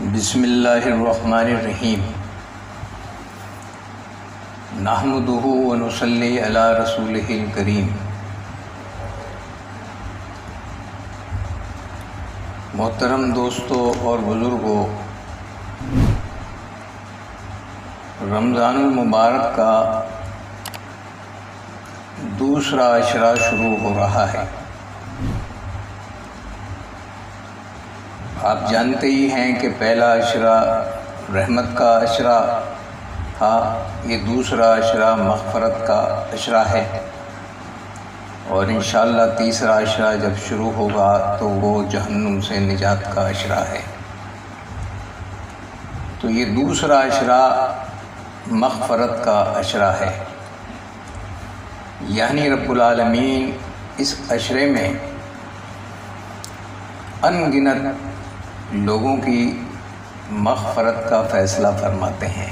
بسم اللہ الرحمن الرحیم نحمدہ ونصلی علی رسولہ الکریم۔ محترم دوستو اور بزرگوں، رمضان المبارک کا دوسرا عشرہ شروع ہو رہا ہے۔ آپ جانتے ہی ہیں کہ پہلا عشرہ رحمت کا عشرہ تھا، یہ دوسرا عشرہ مغفرت کا عشرہ ہے، اور انشاءاللہ تیسرا عشرہ جب شروع ہوگا تو وہ جہنم سے نجات کا عشرہ ہے۔ تو یہ دوسرا عشرہ مغفرت کا عشرہ ہے، یعنی رب العالمین اس عشرے میں ان گنت لوگوں کی مغفرت کا فیصلہ فرماتے ہیں۔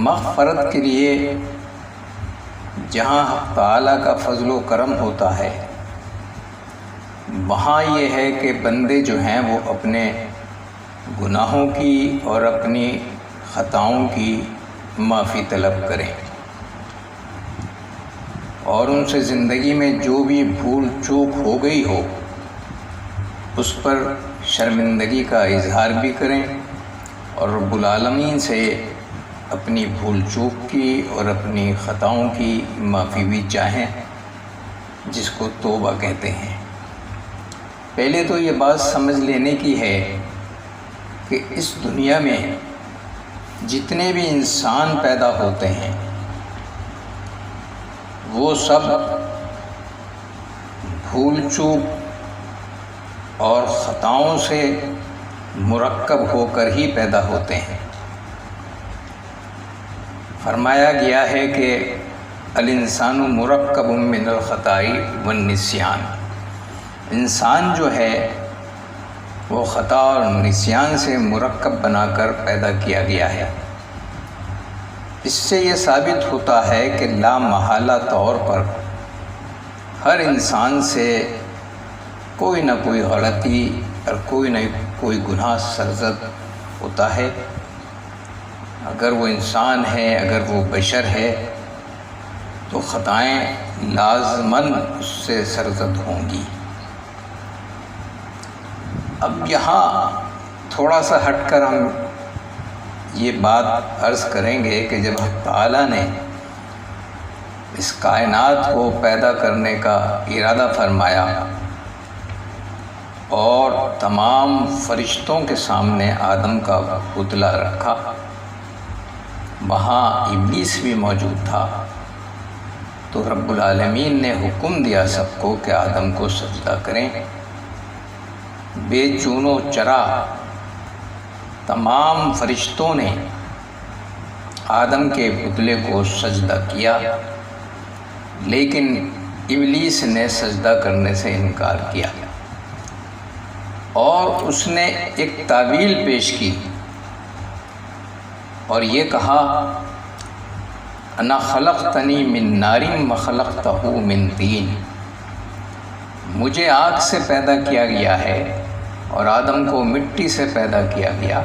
مغفرت کے لیے جہاں حق تعالیٰ کا فضل و کرم ہوتا ہے، وہاں یہ ہے کہ بندے جو ہیں وہ اپنے گناہوں کی اور اپنی خطاؤں کی معافی طلب کریں، اور ان سے زندگی میں جو بھی بھول چوک ہو گئی ہو اس پر شرمندگی کا اظہار بھی کریں، اور رب العالمین سے اپنی بھول چوک کی اور اپنی خطاؤں کی معافی بھی چاہیں، جس کو توبہ کہتے ہیں۔ پہلے تو یہ بات سمجھ لینے کی ہے کہ اس دنیا میں جتنے بھی انسان پیدا ہوتے ہیں وہ سب بھول چوک اور خطاؤں سے مرکب ہو کر ہی پیدا ہوتے ہیں۔ فرمایا گیا ہے کہ الانسان مرکب من الخطاء والنسیان، انسان جو ہے وہ خطا اور نسیان سے مرکب بنا کر پیدا کیا گیا ہے۔ اس سے یہ ثابت ہوتا ہے کہ لا محالہ طور پر ہر انسان سے کوئی نہ کوئی غلطی اور کوئی نہ کوئی گناہ سرزد ہوتا ہے۔ اگر وہ انسان ہے، اگر وہ بشر ہے، تو خطائیں لازماً اس سے سرزد ہوں گی۔ اب یہاں تھوڑا سا ہٹ کر ہم یہ بات عرض کریں گے کہ جب حق تعالیٰ نے اس کائنات کو پیدا کرنے کا ارادہ فرمایا اور تمام فرشتوں کے سامنے آدم کا پتلا رکھا، وہاں ابلیس بھی موجود تھا، تو رب العالمین نے حکم دیا سب کو کہ آدم کو سجدہ کریں۔ بے چون و چرا تمام فرشتوں نے آدم کے پتلے کو سجدہ کیا، لیکن ابلیس نے سجدہ کرنے سے انکار کیا، اور اس نے ایک تعویل پیش کی اور یہ کہا انا خلقتنی من نار وخلقتہ من طین، مجھے آگ سے پیدا کیا گیا ہے اور آدم کو مٹی سے پیدا کیا گیا،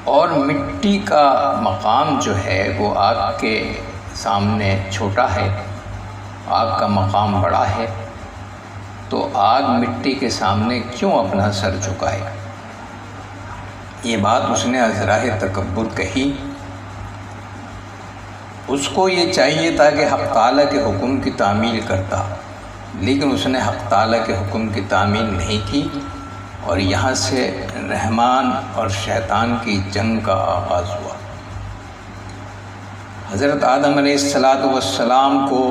اور مٹی کا مقام جو ہے وہ آگ کے سامنے چھوٹا ہے، آگ کا مقام بڑا ہے، تو آگ مٹی کے سامنے کیوں اپنا سر جھکائے؟ یہ بات اس نے ازراہ تکبر کہی۔ اس کو یہ چاہیے تھا کہ حق تعالیٰ کے حکم کی تعمیل کرتا، لیکن اس نے حق تعالیٰ کے حکم کی تعمیل نہیں کی، اور یہاں سے رحمان اور شیطان کی جنگ کا آغاز ہوا۔ حضرت آدم علیہ السلام کو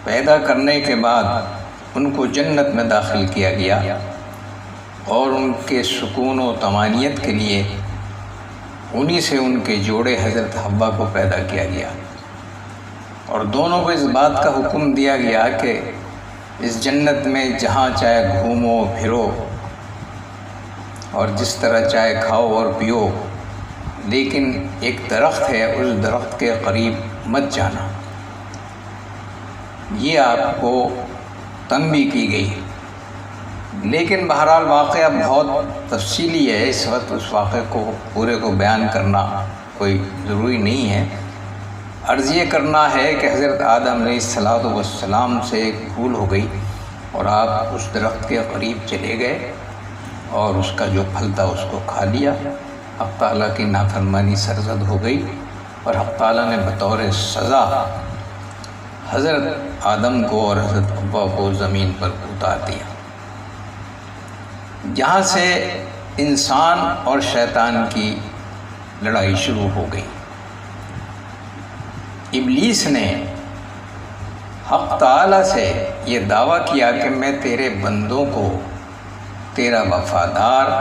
پیدا کرنے کے بعد ان کو جنت میں داخل کیا گیا، اور ان کے سکون و طمانینت کے لیے انہی سے ان کے جوڑے حضرت حوا کو پیدا کیا گیا، اور دونوں کو اس بات کا حکم دیا گیا کہ اس جنت میں جہاں چاہے گھومو پھرو اور جس طرح چاہے کھاؤ اور پیو، لیکن ایک درخت ہے، اس درخت کے قریب مت جانا۔ یہ آپ کو تنبیہ کی گئی، لیکن بہرحال واقعہ بہت تفصیلی ہے، اس وقت اس واقعے کو پورے کو بیان کرنا کوئی ضروری نہیں ہے۔ عرض یہ کرنا ہے کہ حضرت آدم علیہ السلام سے ایک بھول ہو گئی اور آپ اس درخت کے قریب چلے گئے اور اس کا جو پھل تھا اس کو کھا لیا۔ حق تعالیٰ کی نافرمانی سرزد ہو گئی اور حق تعالیٰ نے بطور سزا حضرت آدم کو اور حضرت حوا کو زمین پر اتار دیا۔ یہاں سے انسان اور شیطان کی لڑائی شروع ہو گئی۔ ابلیس نے حق تعالیٰ سے یہ دعویٰ کیا کہ میں تیرے بندوں کو تیرا وفادار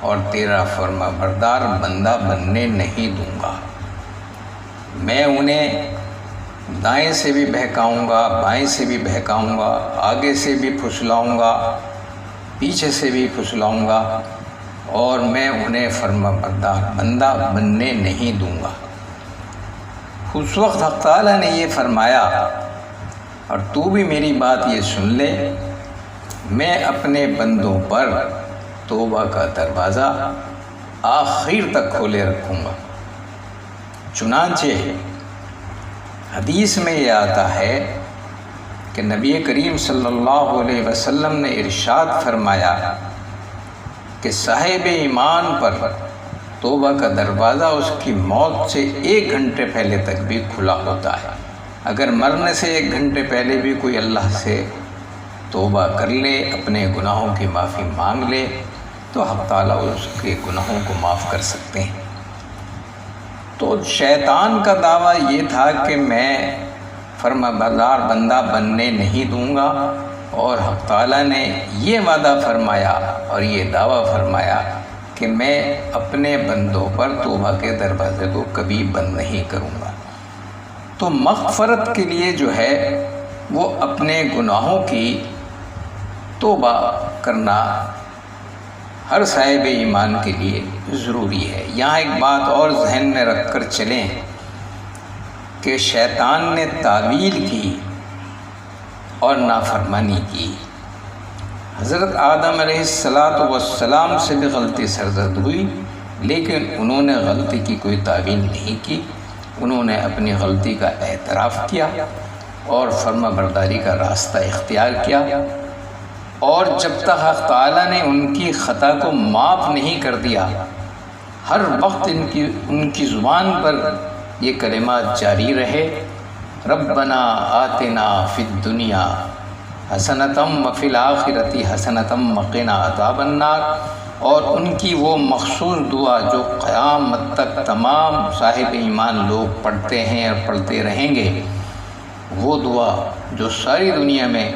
اور تیرا فرما بردار بندہ بننے نہیں دوں گا، میں انہیں دائیں سے بھی بہکاؤں گا، بائیں سے بھی بہکاؤں گا، آگے سے بھی پھسلاؤں گا، پیچھے سے بھی پھسلاؤں گا، اور میں انہیں فرما بردار بندہ بننے نہیں دوں گا۔ اس وقت حق تعالیٰ نے یہ فرمایا، اور تو بھی میری بات یہ سن لے، میں اپنے بندوں پر توبہ کا دروازہ آخر تک کھولے رکھوں گا۔ چنانچہ حدیث میں یہ آتا ہے کہ نبی کریم صلی اللہ علیہ وسلم نے ارشاد فرمایا کہ صاحب ایمان پر توبہ کا دروازہ اس کی موت سے 1 گھنٹے پہلے تک بھی کھلا ہوتا ہے۔ اگر مرنے سے 1 گھنٹے پہلے بھی کوئی اللہ سے توبہ کر لے، اپنے گناہوں کی معافی مانگ لے، تو حق تعالیٰ اس کے گناہوں کو معاف کر سکتے ہیں۔ تو شیطان کا دعویٰ یہ تھا کہ میں فرما بردار بندہ بننے نہیں دوں گا، اور حق تعالیٰ نے یہ وعدہ فرمایا اور یہ دعویٰ فرمایا کہ میں اپنے بندوں پر توبہ کے دروازے کو کبھی بند نہیں کروں گا۔ تو مغفرت کے لیے جو ہے وہ اپنے گناہوں کی توبہ کرنا ہر صاحب ایمان کے لیے ضروری ہے۔ یہاں ایک بات اور ذہن میں رکھ کر چلیں کہ شیطان نے تعویل کی اور نافرمانی کی۔ حضرت آدم علیہ السلام سے بھی غلطی سرزد ہوئی، لیکن انہوں نے غلطی کی کوئی تعویل نہیں کی، انہوں نے اپنی غلطی کا اعتراف کیا اور فرما برداری کا راستہ اختیار کیا، اور جب تک حق تعالیٰ نے ان کی خطا کو معاف نہیں کر دیا، ہر وقت ان کی زبان پر یہ کلمات جاری رہے، ربنا آتنا فی الدنیا حسنتم وفی الآخرۃ حسنتم وقنا عذاب النار، اور ان کی وہ مخصوص دعا جو قیامت تک تمام صاحب ایمان لوگ پڑھتے ہیں اور پڑھتے رہیں گے، وہ دعا جو ساری دنیا میں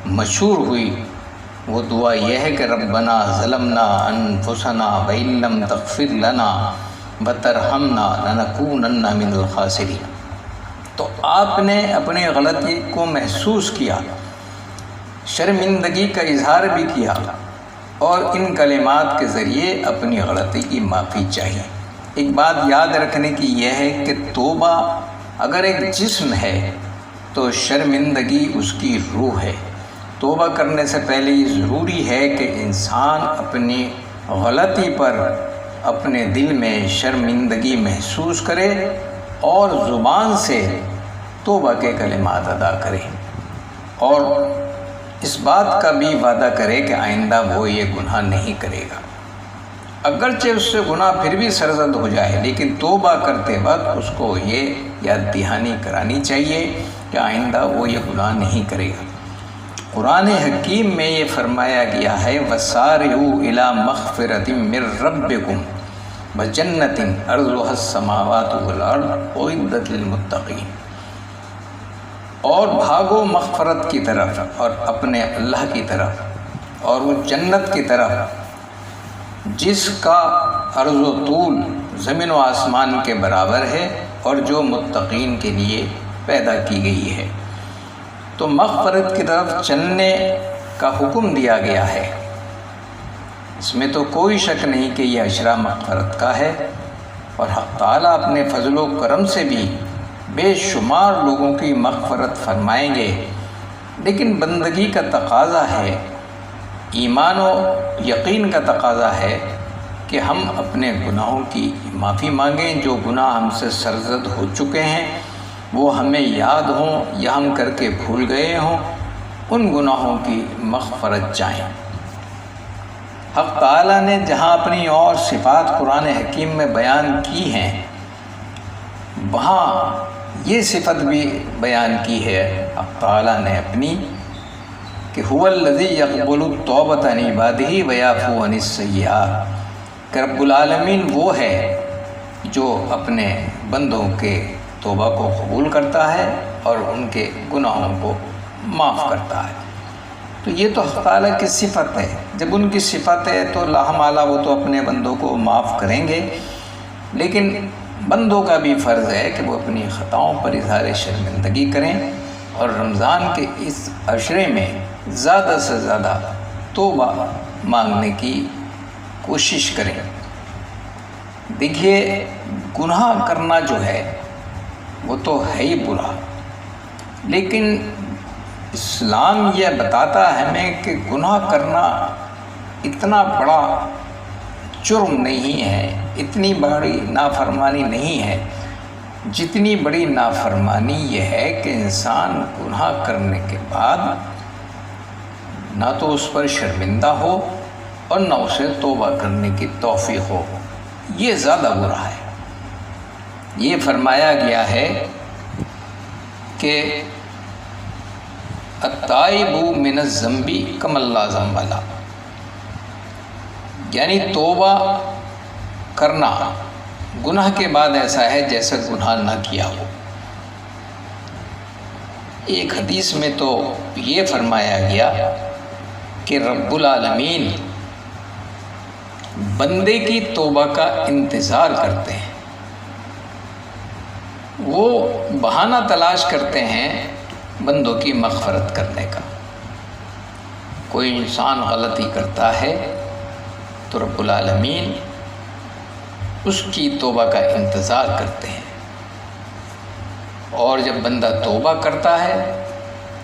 مشہور ہوئی، وہ دعا یہ ہے کہ ربنا ظلمنا انفسنا وان لم تغفر لنا وترحمنا لنکونن من الخاسرین۔ تو آپ نے اپنی غلطی کو محسوس کیا، شرمندگی کا اظہار بھی کیا، اور ان کلمات کے ذریعے اپنی غلطی کی معافی چاہیے۔ ایک بات یاد رکھنے کی یہ ہے کہ توبہ اگر ایک جسم ہے تو شرمندگی اس کی روح ہے۔ توبہ کرنے سے پہلے یہ ضروری ہے کہ انسان اپنی غلطی پر اپنے دل میں شرمندگی محسوس کرے اور زبان سے توبہ کے کلمات ادا کرے، اور اس بات کا بھی وعدہ کرے کہ آئندہ وہ یہ گناہ نہیں کرے گا۔ اگرچہ اس سے گناہ پھر بھی سرزد ہو جائے، لیکن توبہ کرتے وقت اس کو یہ یاد دہانی کرانی چاہیے کہ آئندہ وہ یہ گناہ نہیں کرے گا۔ قرآن حکیم میں یہ فرمایا گیا ہے وَسَارِعُوا إِلَىٰ مَغْفِرَةٍ مِّن رَّبِّكُمْ وَجَنَّةٍ عَرْضُهَا السَّمَاوَاتُ وَالْأَرْضُ أُعِدَّتْ لِلْمُتَّقِينَ، اور بھاگو مغفرت کی طرف اور اپنے اللہ کی طرف اور وہ جنت کی طرف جس کا عرض و طول زمین و آسمان کے برابر ہے اور جو متقین کے لیے پیدا کی گئی ہے۔ تو مغفرت کی طرف چلنے کا حکم دیا گیا ہے، اس میں تو کوئی شک نہیں کہ یہ اشرا مغفرت کا ہے، اور حق تعالیٰ اپنے فضل و کرم سے بھی بے شمار لوگوں کی مغفرت فرمائیں گے، لیکن بندگی کا تقاضا ہے، ایمان و یقین کا تقاضا ہے کہ ہم اپنے گناہوں کی معافی مانگیں، جو گناہ ہم سے سرزد ہو چکے ہیں وہ ہمیں یاد ہوں یا ہم کر کے بھول گئے ہوں، ان گناہوں کی مغفرت چاہیں۔ حق تعالیٰ نے جہاں اپنی اور صفات قرآن حکیم میں بیان کی ہیں، وہاں یہ صفت بھی بیان کی ہے حق تعالیٰ نے اپنی کہ هو الذی یقبل التوبۃ عن عبادہ ویعفو عن السیئات، کہ رب العالمین وہ ہے جو اپنے بندوں کے توبہ کو قبول کرتا ہے اور ان کے گناہوں کو معاف کرتا ہے۔ تو یہ تو حق تعالیٰ کی صفت ہے، جب ان کی صفت ہے تو لا محالہ وہ تو اپنے بندوں کو معاف کریں گے، لیکن بندوں کا بھی فرض ہے کہ وہ اپنی خطاؤں پر اظہار شرمندگی کریں اور رمضان کے اس عشرے میں زیادہ سے زیادہ توبہ مانگنے کی کوشش کریں۔ دیکھیے، گناہ کرنا جو ہے وہ تو ہے ہی برا، لیکن اسلام یہ بتاتا ہے ہمیں کہ گناہ کرنا اتنا بڑا جرم نہیں ہے، اتنی بڑی نافرمانی نہیں ہے، جتنی بڑی نافرمانی یہ ہے کہ انسان گناہ کرنے کے بعد نہ تو اس پر شرمندہ ہو اور نہ اسے توبہ کرنے کی توفیق ہو، یہ زیادہ برا ہے۔ یہ فرمایا گیا ہے کہ التائب من الذنب کمن لا ذنب لہ، یعنی توبہ کرنا گناہ کے بعد ایسا ہے جیسے گناہ نہ کیا ہو۔ ایک حدیث میں تو یہ فرمایا گیا کہ رب العالمین بندے کی توبہ کا انتظار کرتے ہیں، وہ بہانہ تلاش کرتے ہیں بندوں کی مغفرت کرنے کا۔ کوئی انسان غلطی کرتا ہے تو رب العالمین اس کی توبہ کا انتظار کرتے ہیں، اور جب بندہ توبہ کرتا ہے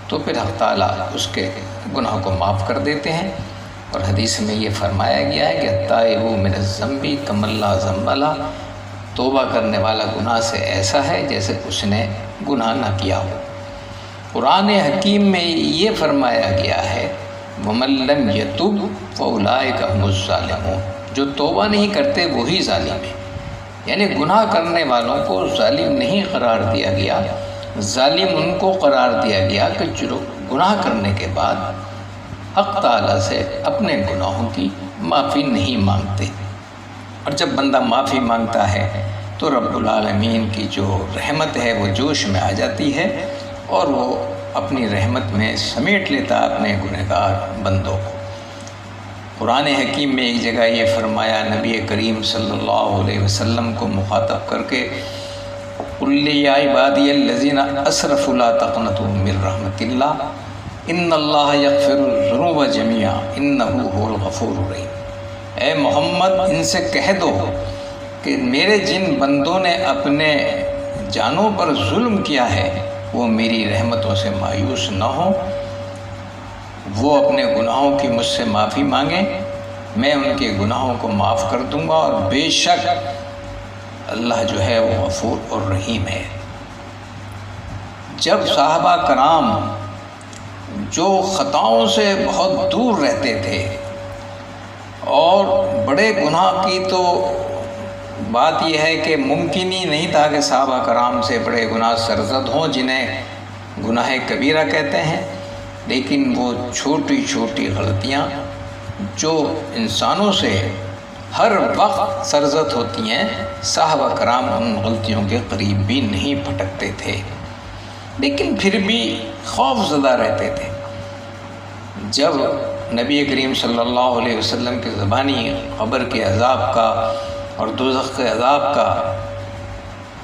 تو پھر حق تعالیٰ اس کے گناہ کو معاف کر دیتے ہیں۔ اور حدیث میں یہ فرمایا گیا ہے کہ التائب من الذنب کمن لا ذنب لہ، توبہ کرنے والا گناہ سے ایسا ہے جیسے اس نے گناہ نہ کیا ہو۔ قرآن حکیم میں یہ فرمایا گیا ہے وَمَن لَّمْ يَتُبْ فَأُولَٰئِكَ هُمُ الظَّالِمُونَ، جو توبہ نہیں کرتے وہی ظالم ہیں، یعنی گناہ کرنے والوں کو ظالم نہیں قرار دیا گیا، ظالم ان کو قرار دیا گیا کہ جو گناہ کرنے کے بعد حق تعالیٰ سے اپنے گناہوں کی معافی نہیں مانگتے۔ اور جب بندہ معافی مانگتا ہے تو رب العالمین کی جو رحمت ہے وہ جوش میں آ جاتی ہے اور وہ اپنی رحمت میں سمیٹ لیتا اپنے گنہگار بندوں کو۔ قرآن حکیم میں ایک جگہ یہ فرمایا نبی کریم صلی اللہ علیہ وسلم کو مخاطب کر کے قُلْ يَا عِبَادِيَ الَّذِينَ أَسْرَفُوا لَا تَقْنَطُوا مِن رَحْمَتِ اللَّهِ إِنَّ اللَّهَ يَغْفِرُ الذُّنُوبَ جَمِيعًا إِنَّهُ هُوَ الْغَفُورُ الرَّحِيمُ۔ اے محمد، ان سے کہہ دو کہ میرے جن بندوں نے اپنے جانوں پر ظلم کیا ہے وہ میری رحمتوں سے مایوس نہ ہوں، وہ اپنے گناہوں کی مجھ سے معافی مانگیں، میں ان کے گناہوں کو معاف کر دوں گا، اور بے شک اللہ جو ہے وہ غفور اور رحیم ہے۔ جب صحابہ کرام جو خطاؤں سے بہت دور رہتے تھے اور بڑے گناہ کی تو بات یہ ہے کہ ممکن ہی نہیں تھا کہ صحابہ کرام سے بڑے گناہ سرزد ہوں جنہیں گناہ کبیرہ کہتے ہیں، لیکن وہ چھوٹی چھوٹی غلطیاں جو انسانوں سے ہر وقت سرزد ہوتی ہیں، صحابہ کرام ان غلطیوں کے قریب بھی نہیں پھٹکتے تھے، لیکن پھر بھی خوف زدہ رہتے تھے۔ جب نبی کریم صلی اللہ علیہ وسلم کی زبانی قبر کے عذاب کا اور دوزخ کے عذاب کا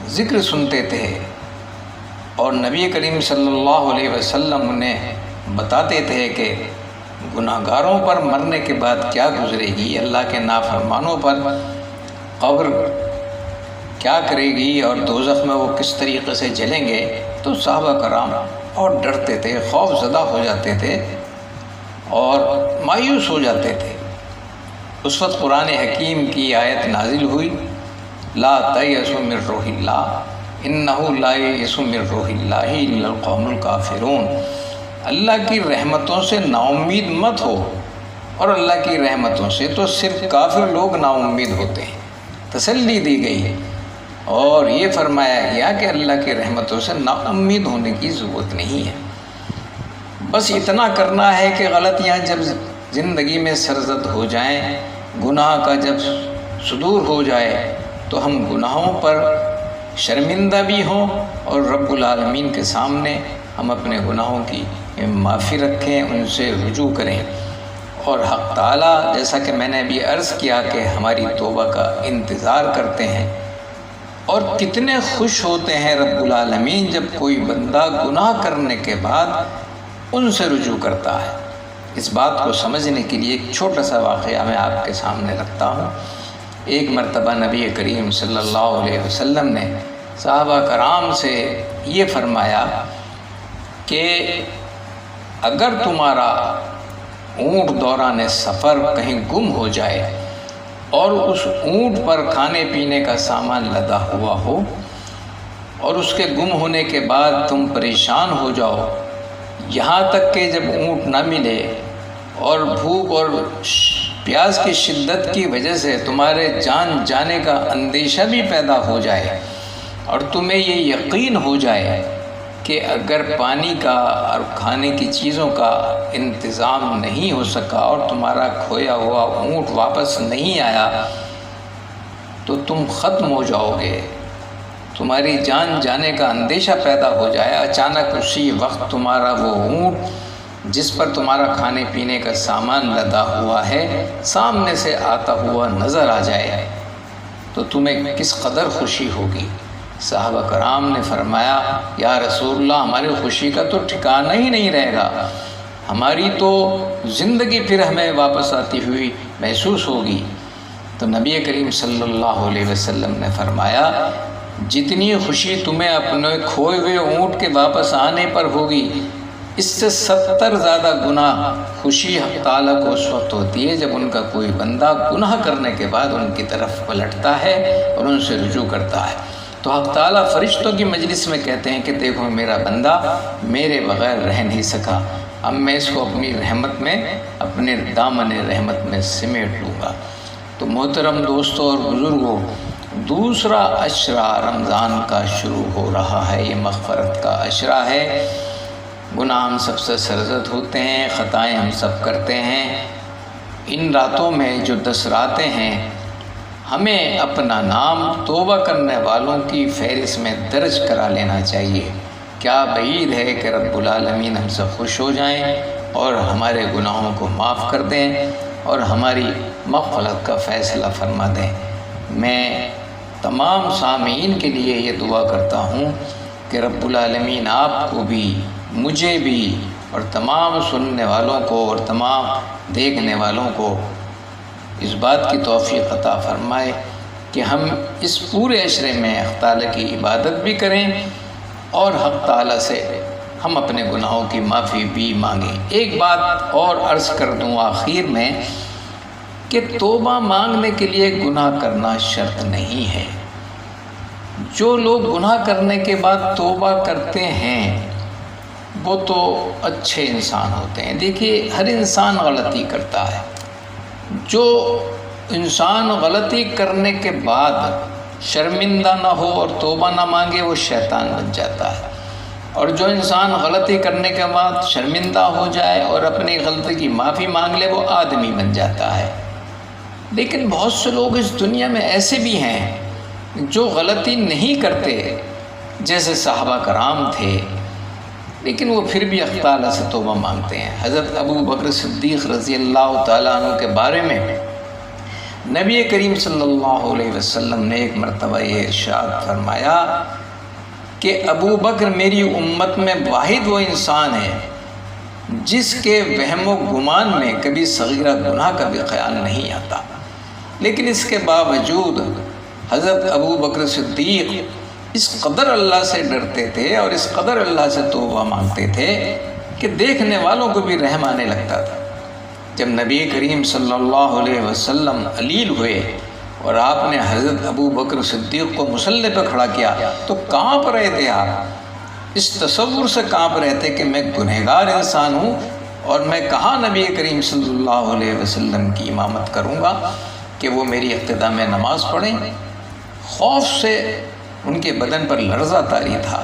ذکر سنتے تھے اور نبی کریم صلی اللہ علیہ وسلم انہیں بتاتے تھے کہ گناہ گاروں پر مرنے کے بعد کیا گزرے گی، اللہ کے نافرمانوں پر قبر کیا کرے گی اور دوزخ میں وہ کس طریقے سے جلیں گے، تو صحابہ کرام اور ڈرتے تھے، خوف زدہ ہو جاتے تھے اور مایوس ہو جاتے تھے۔ اس وقت قرآن حکیم کی آیت نازل ہوئی، لا تیأسوا من روح اللہ انہ لا یئس من روح اللہ الا القوم الکافرون۔ اللہ کی رحمتوں سے نا امید مت ہو، اور اللہ کی رحمتوں سے تو صرف کافر لوگ نا امید ہوتے ہیں۔ تسلی دی گئی اور یہ فرمایا گیا کہ اللہ کی رحمتوں سے نا امید ہونے کی ضرورت نہیں ہے۔ بس اتنا کرنا ہے کہ غلطیاں جب زندگی میں سرزد ہو جائیں، گناہ کا جب صدور ہو جائے تو ہم گناہوں پر شرمندہ بھی ہوں اور رب العالمین کے سامنے ہم اپنے گناہوں کی معافی رکھیں، ان سے رجوع کریں۔ اور حق تعالیٰ، جیسا کہ میں نے ابھی عرض کیا کہ ہماری توبہ کا انتظار کرتے ہیں، اور کتنے خوش ہوتے ہیں رب العالمین جب کوئی بندہ گناہ کرنے کے بعد ان سے رجوع کرتا ہے۔ اس بات کو سمجھنے کے لیے ایک چھوٹا سا واقعہ میں آپ کے سامنے رکھتا ہوں۔ ایک مرتبہ نبی کریم صلی اللہ علیہ وسلم نے صحابہ کرام سے یہ فرمایا کہ اگر تمہارا اونٹ دوران سفر کہیں گم ہو جائے اور اس اونٹ پر کھانے پینے کا سامان لدا ہوا ہو اور اس کے گم ہونے کے بعد تم پریشان ہو جاؤ، یہاں تک کہ جب اونٹ نہ ملے اور بھوک اور پیاس کی شدت کی وجہ سے تمہارے جان جانے کا اندیشہ بھی پیدا ہو جائے اور تمہیں یہ یقین ہو جائے کہ اگر پانی کا اور کھانے کی چیزوں کا انتظام نہیں ہو سکا اور تمہارا کھویا ہوا اونٹ واپس نہیں آیا تو تم ختم ہو جاؤ گے، تمہاری جان جانے کا اندیشہ پیدا ہو جائے، اچانک اسی وقت تمہارا وہ اونٹ جس پر تمہارا کھانے پینے کا سامان لدا ہوا ہے سامنے سے آتا ہوا نظر آ جائے تو تمہیں کس قدر خوشی ہوگی۔ صحابہ کرام نے فرمایا، یا رسول اللہ، ہماری خوشی کا تو ٹھکانہ ہی نہیں رہے گا، ہماری تو زندگی پھر ہمیں واپس آتی ہوئی محسوس ہوگی۔ تو نبی کریم صلی اللہ علیہ وسلم نے فرمایا، جتنی خوشی تمہیں اپنے کھوئے ہوئے اونٹ کے واپس آنے پر ہوگی، اس سے 70 زیادہ گناہ خوشی حق تعالیٰ کو اس وقت ہوتی ہے جب ان کا کوئی بندہ گناہ کرنے کے بعد ان کی طرف پلٹتا ہے اور ان سے رجوع کرتا ہے۔ تو حق تعالیٰ فرشتوں کی مجلس میں کہتے ہیں کہ دیکھو میرا بندہ میرے بغیر رہ نہیں سکا، اب میں اس کو اپنی رحمت میں، اپنے دامن رحمت میں سمیٹ لوں گا۔ تو محترم دوستوں اور بزرگوں، دوسرا عشرہ رمضان کا شروع ہو رہا ہے، یہ مغفرت کا عشرہ ہے۔ گناہ ہم سب سے سرزد ہوتے ہیں، خطائیں ہم سب کرتے ہیں۔ ان راتوں میں جو 10 راتیں ہیں، ہمیں اپنا نام توبہ کرنے والوں کی فہرست میں درج کرا لینا چاہیے۔ کیا بعید ہے کہ رب العالمین ہم سے خوش ہو جائیں اور ہمارے گناہوں کو معاف کر دیں اور ہماری مغفرت کا فیصلہ فرما دیں۔ میں تمام سامعین کے لیے یہ دعا کرتا ہوں کہ رب العالمین آپ کو بھی، مجھے بھی اور تمام سننے والوں کو اور تمام دیکھنے والوں کو اس بات کی توفیق عطا فرمائے کہ ہم اس پورے عشرے میں حق تعالیٰ کی عبادت بھی کریں اور حق تعالیٰ سے ہم اپنے گناہوں کی معافی بھی مانگیں۔ ایک بات اور عرض کر دوں آخر میں کہ توبہ مانگنے کے لیے گناہ کرنا شرط نہیں ہے۔ جو لوگ گناہ کرنے کے بعد توبہ کرتے ہیں وہ تو اچھے انسان ہوتے ہیں۔ دیکھیے، ہر انسان غلطی کرتا ہے۔ جو انسان غلطی کرنے کے بعد شرمندہ نہ ہو اور توبہ نہ مانگے وہ شیطان بن جاتا ہے، اور جو انسان غلطی کرنے کے بعد شرمندہ ہو جائے اور اپنی غلطی کی معافی مانگ لے وہ آدمی بن جاتا ہے۔ لیکن بہت سے لوگ اس دنیا میں ایسے بھی ہیں جو غلطی نہیں کرتے، جیسے صحابہ کرام تھے، لیکن وہ پھر بھی حق تعالیٰ سے توبہ مانگتے ہیں۔ حضرت ابو بکر صدیق رضی اللہ تعالیٰ عنہ کے بارے میں نبی کریم صلی اللہ علیہ وسلم نے ایک مرتبہ یہ ارشاد فرمایا کہ ابو بکر میری امت میں واحد وہ انسان ہے جس کے وہم و گمان میں کبھی صغیرہ گناہ کا بھی خیال نہیں آتا، لیکن اس کے باوجود حضرت ابو بکر صدیق اس قدر اللہ سے ڈرتے تھے اور اس قدر اللہ سے توبہ مانگتے تھے کہ دیکھنے والوں کو بھی رحم آنے لگتا تھا۔ جب نبی کریم صلی اللہ علیہ وسلم علیل ہوئے اور آپ نے حضرت ابو بکر صدیق کو مصلی پہ کھڑا کیا تو کانپ رہے تھے آپ، اس تصور سے کانپ رہے تھے کہ میں گنہگار انسان ہوں اور میں کہاں نبی کریم صلی اللہ علیہ وسلم کی امامت کروں گا کہ وہ میری اقتداء میں نماز پڑھیں۔ خوف سے ان کے بدن پر لرزہ طاری تھا۔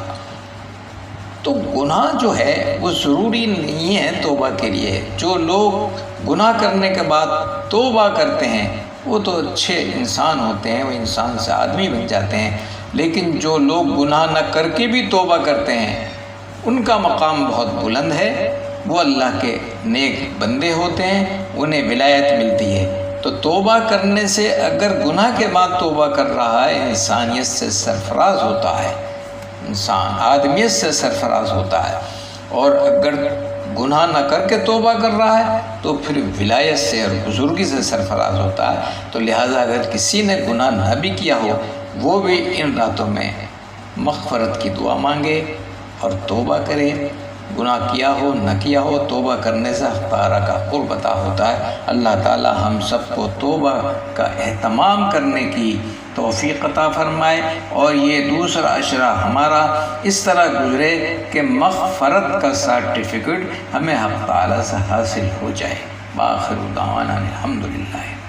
تو گناہ جو ہے وہ ضروری نہیں ہے توبہ کے لیے۔ جو لوگ گناہ کرنے کے بعد توبہ کرتے ہیں وہ تو اچھے انسان ہوتے ہیں، وہ انسان سے آدمی بن جاتے ہیں، لیکن جو لوگ گناہ نہ کر کے بھی توبہ کرتے ہیں ان کا مقام بہت بلند ہے، وہ اللہ کے نیک بندے ہوتے ہیں، انہیں ولایت ملتی ہے۔ تو توبہ کرنے سے، اگر گناہ کے بعد توبہ کر رہا ہے، انسانیت سے سرفراز ہوتا ہے، انسان آدمیت سے سرفراز ہوتا ہے، اور اگر گناہ نہ کر کے توبہ کر رہا ہے تو پھر ولایت سے اور بزرگی سے سرفراز ہوتا ہے۔ تو لہٰذا اگر کسی نے گناہ نہ بھی کیا ہو وہ بھی ان راتوں میں مغفرت کی دعا مانگے اور توبہ کرے۔ گناہ کیا ہو نہ کیا ہو، توبہ کرنے سے حق تعالیٰ کا قرب عطا ہوتا ہے۔ اللہ تعالیٰ ہم سب کو توبہ کا اہتمام کرنے کی توفیق عطا فرمائے، اور یہ دوسرا عشرہ ہمارا اس طرح گزرے کہ مغفرت کا سرٹیفکیٹ ہمیں حق تعالیٰ سے حاصل ہو جائے۔ بآخر دعوانا الحمدللہ۔